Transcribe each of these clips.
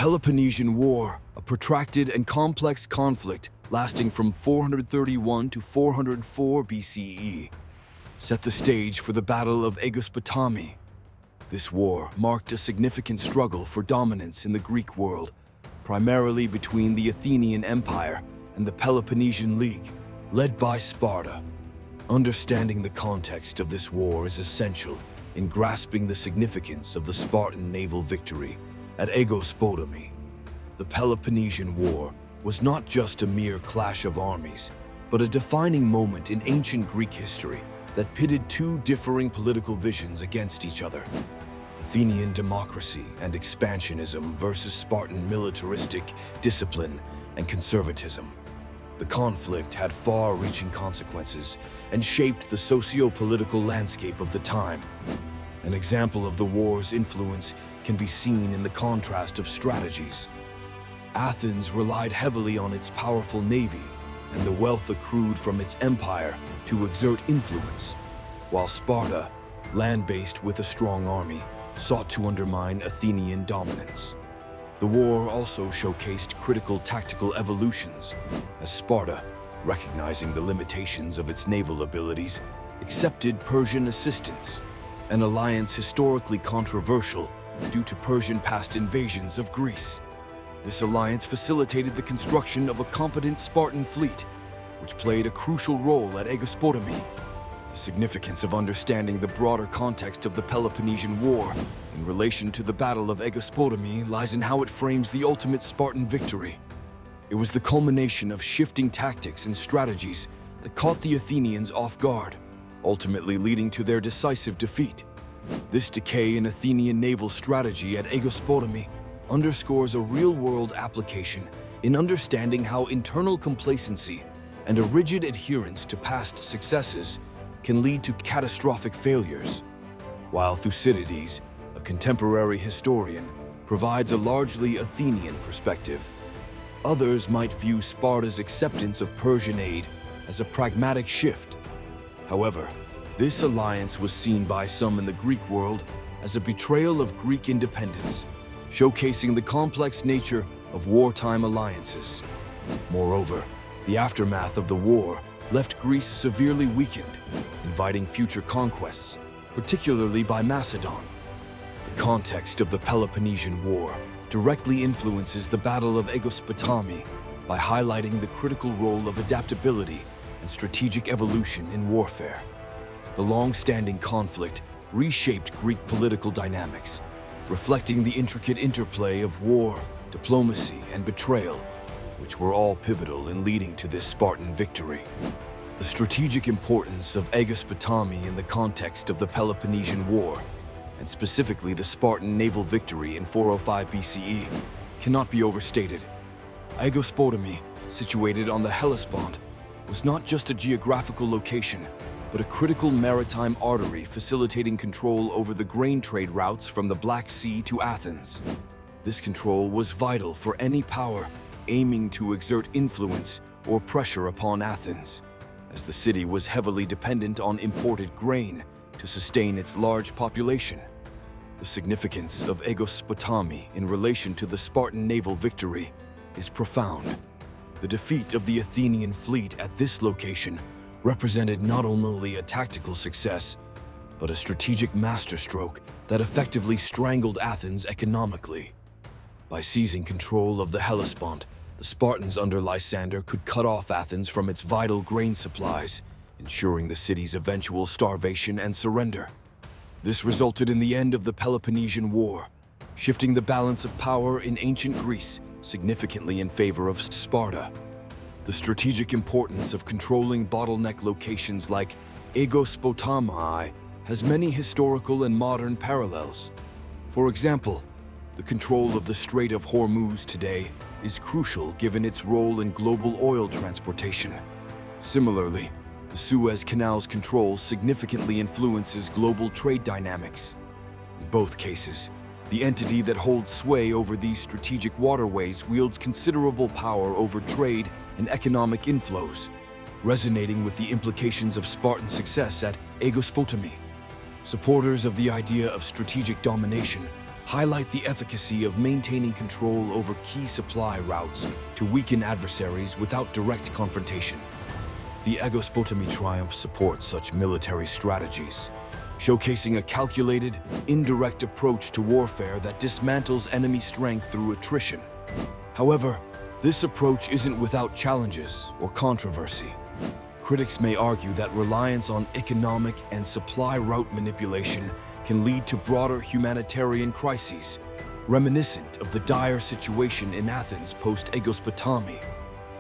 Peloponnesian War, a protracted and complex conflict lasting from 431 to 404 BCE, set the stage for the Battle of Aegospotami. This war marked a significant struggle for dominance in the Greek world, primarily between the Athenian Empire and the Peloponnesian League, led by Sparta. Understanding the context of this war is essential in grasping the significance of the Spartan naval victory at Aegospotami. The Peloponnesian War was not just a mere clash of armies, but a defining moment in ancient Greek history that pitted two differing political visions against each other: Athenian democracy and expansionism versus Spartan militaristic discipline and conservatism. The conflict had far-reaching consequences and shaped the socio-political landscape of the time. An example of the war's influence can be seen in the contrast of strategies. Athens relied heavily on its powerful navy and the wealth accrued from its empire to exert influence, while Sparta, land-based with a strong army, sought to undermine Athenian dominance. The war also showcased critical tactical evolutions, as Sparta, recognizing the limitations of its naval abilities, accepted Persian assistance, an alliance historically controversial due to Persian past invasions of Greece. This alliance facilitated the construction of a competent Spartan fleet, which played a crucial role at Aegospotami. The significance of understanding the broader context of the Peloponnesian War in relation to the Battle of Aegospotami lies in how it frames the ultimate Spartan victory. It was the culmination of shifting tactics and strategies that caught the Athenians off guard, ultimately leading to their decisive defeat. This decay in Athenian naval strategy at Aegospotami underscores a real-world application in understanding how internal complacency and a rigid adherence to past successes can lead to catastrophic failures. While Thucydides, a contemporary historian, provides a largely Athenian perspective, others might view Sparta's acceptance of Persian aid as a pragmatic shift. However, this alliance was seen by some in the Greek world as a betrayal of Greek independence, showcasing the complex nature of wartime alliances. Moreover, the aftermath of the war left Greece severely weakened, inviting future conquests, particularly by Macedon. The context of the Peloponnesian War directly influences the Battle of Aegospotami by highlighting the critical role of adaptability and strategic evolution in warfare. The long-standing conflict reshaped Greek political dynamics, reflecting the intricate interplay of war, diplomacy, and betrayal, which were all pivotal in leading to this Spartan victory. The strategic importance of Aegospotami in the context of the Peloponnesian War, and specifically the Spartan naval victory in 405 BCE, cannot be overstated. Aegospotami, situated on the Hellespont, was not just a geographical location, but a critical maritime artery facilitating control over the grain trade routes from the Black Sea to Athens. This control was vital for any power aiming to exert influence or pressure upon Athens, as the city was heavily dependent on imported grain to sustain its large population. The significance of Aegospotami in relation to the Spartan naval victory is profound. The defeat of the Athenian fleet at this location represented not only a tactical success, but a strategic masterstroke that effectively strangled Athens economically. By seizing control of the Hellespont, the Spartans under Lysander could cut off Athens from its vital grain supplies, ensuring the city's eventual starvation and surrender. This resulted in the end of the Peloponnesian War, shifting the balance of power in ancient Greece significantly in favor of Sparta. The strategic importance of controlling bottleneck locations like Aegospotami has many historical and modern parallels. For example, the control of the Strait of Hormuz today is crucial given its role in global oil transportation. Similarly, the Suez Canal's control significantly influences global trade dynamics. In both cases, the entity that holds sway over these strategic waterways wields considerable power over trade and economic inflows, resonating with the implications of Spartan success at Aegospotami. Supporters of the idea of strategic domination highlight the efficacy of maintaining control over key supply routes to weaken adversaries without direct confrontation. The Aegospotami triumph supports such military strategies, showcasing a calculated, indirect approach to warfare that dismantles enemy strength through attrition. However, this approach isn't without challenges or controversy. Critics may argue that reliance on economic and supply route manipulation can lead to broader humanitarian crises, reminiscent of the dire situation in Athens post-Aegospotami.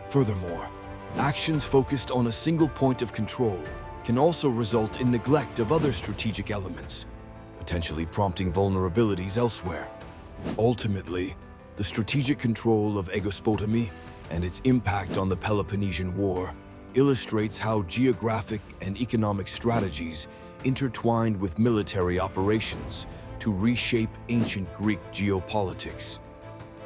Furthermore, actions focused on a single point of control can also result in neglect of other strategic elements, potentially prompting vulnerabilities elsewhere. Ultimately, the strategic control of Aegospotami and its impact on the Peloponnesian War illustrates how geographic and economic strategies intertwined with military operations to reshape ancient Greek geopolitics.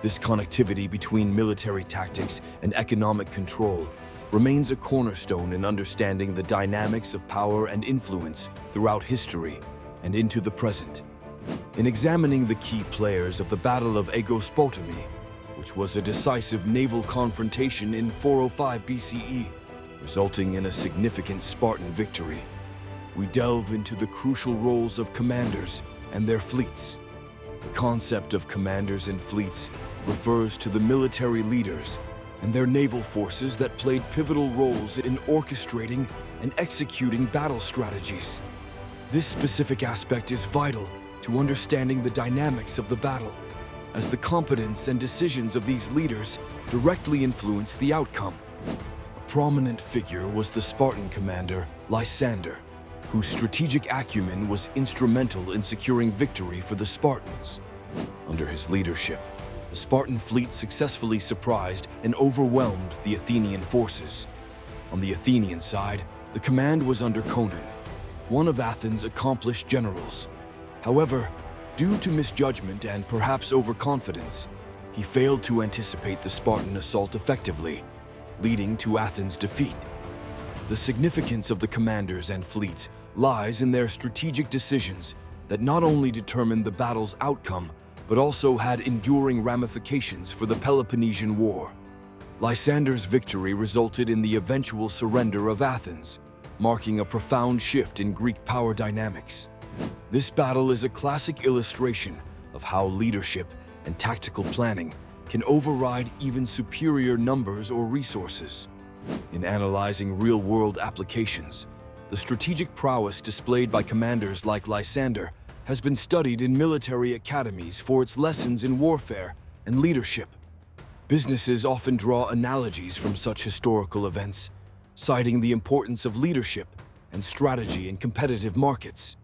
This connectivity between military tactics and economic control remains a cornerstone in understanding the dynamics of power and influence throughout history and into the present. In examining the key players of the Battle of Aegospotami, which was a decisive naval confrontation in 405 BCE, resulting in a significant Spartan victory, we delve into the crucial roles of commanders and their fleets. The concept of commanders and fleets refers to the military leaders and their naval forces that played pivotal roles in orchestrating and executing battle strategies. This specific aspect is vital to understanding the dynamics of the battle, as the competence and decisions of these leaders directly influence the outcome. A prominent figure was the Spartan commander, Lysander, whose strategic acumen was instrumental in securing victory for the Spartans. Under his leadership, the Spartan fleet successfully surprised and overwhelmed the Athenian forces. On the Athenian side, the command was under Conon, one of Athens' accomplished generals. However, due to misjudgment and perhaps overconfidence, he failed to anticipate the Spartan assault effectively, leading to Athens' defeat. The significance of the commanders and fleets lies in their strategic decisions that not only determined the battle's outcome, but also had enduring ramifications for the Peloponnesian War. Lysander's victory resulted in the eventual surrender of Athens, marking a profound shift in Greek power dynamics. This battle is a classic illustration of how leadership and tactical planning can override even superior numbers or resources. In analyzing real-world applications, the strategic prowess displayed by commanders like Lysander has been studied in military academies for its lessons in warfare and leadership. Businesses often draw analogies from such historical events, citing the importance of leadership and strategy in competitive markets.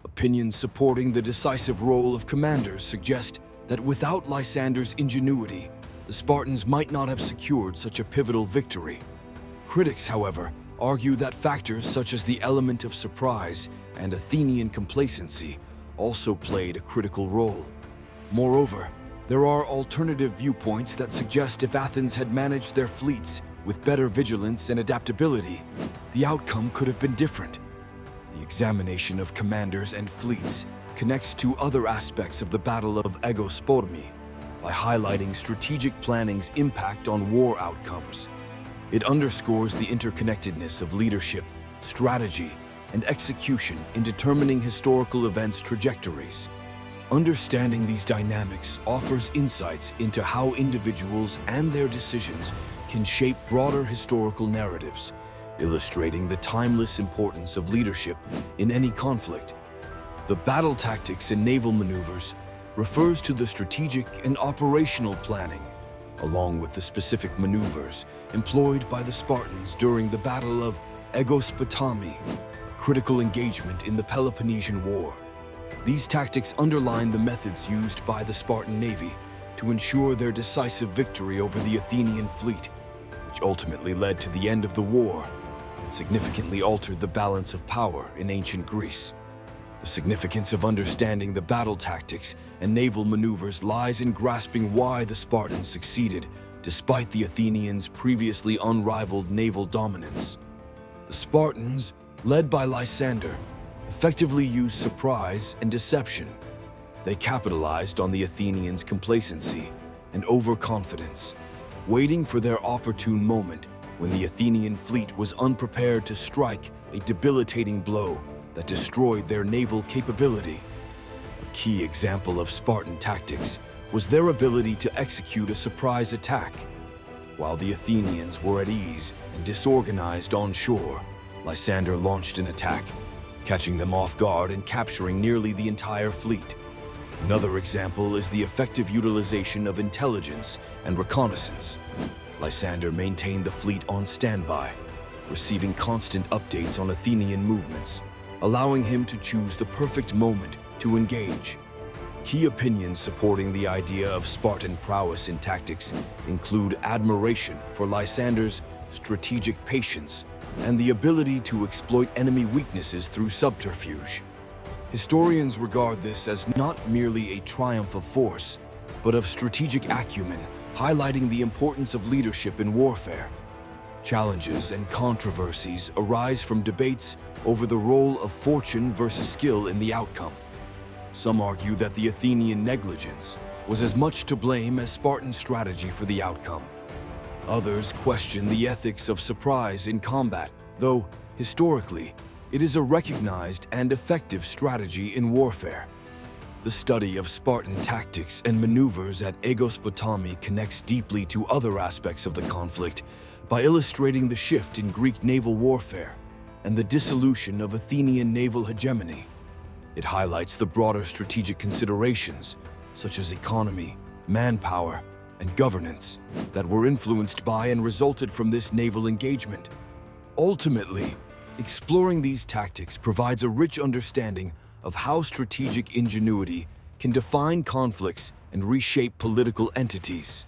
Opinions supporting the decisive role of commanders suggest that without Lysander's ingenuity, the Spartans might not have secured such a pivotal victory. Critics, however, argue that factors such as the element of surprise and Athenian complacency also played a critical role. Moreover, there are alternative viewpoints that suggest if Athens had managed their fleets with better vigilance and adaptability, the outcome could have been different. The examination of commanders and fleets connects to other aspects of the Battle of Aegospotami by highlighting strategic planning's impact on war outcomes. It underscores the interconnectedness of leadership, strategy, and execution in determining historical events' trajectories. Understanding these dynamics offers insights into how individuals and their decisions can shape broader historical narratives, illustrating the timeless importance of leadership in any conflict. The battle tactics and naval maneuvers refers to the strategic and operational planning, along with the specific maneuvers employed by the Spartans during the Battle of Aegospotami, critical engagement in the Peloponnesian War. These tactics underline the methods used by the Spartan navy to ensure their decisive victory over the Athenian fleet, which ultimately led to the end of the war and significantly altered the balance of power in ancient Greece. The significance of understanding the battle tactics and naval maneuvers lies in grasping why the Spartans succeeded despite the Athenians' previously unrivaled naval dominance. The Spartans, led by Lysander, effectively used surprise and deception, They capitalized on the Athenians' complacency and overconfidence, waiting for their opportune moment when the Athenian fleet was unprepared to strike a debilitating blow that destroyed their naval capability. A key example of Spartan tactics was their ability to execute a surprise attack. While the Athenians were at ease and disorganized on shore, Lysander launched an attack, catching them off guard and capturing nearly the entire fleet. Another example is the effective utilization of intelligence and reconnaissance. Lysander maintained the fleet on standby, receiving constant updates on Athenian movements, allowing him to choose the perfect moment to engage. Key opinions supporting the idea of Spartan prowess in tactics include admiration for Lysander's strategic patience and the ability to exploit enemy weaknesses through subterfuge. Historians regard this as not merely a triumph of force, but of strategic acumen, highlighting the importance of leadership in warfare. Challenges and controversies arise from debates over the role of fortune versus skill in the outcome. Some argue that the Athenian negligence was as much to blame as Spartan strategy for the outcome. Others question the ethics of surprise in combat, though, historically, it is a recognized and effective strategy in warfare. The study of Spartan tactics and maneuvers at Aegospotami connects deeply to other aspects of the conflict by illustrating the shift in Greek naval warfare and the dissolution of Athenian naval hegemony. It highlights the broader strategic considerations, such as economy, manpower, and governance, that were influenced by and resulted from this naval engagement. Ultimately, exploring these tactics provides a rich understanding of how strategic ingenuity can define conflicts and reshape political entities.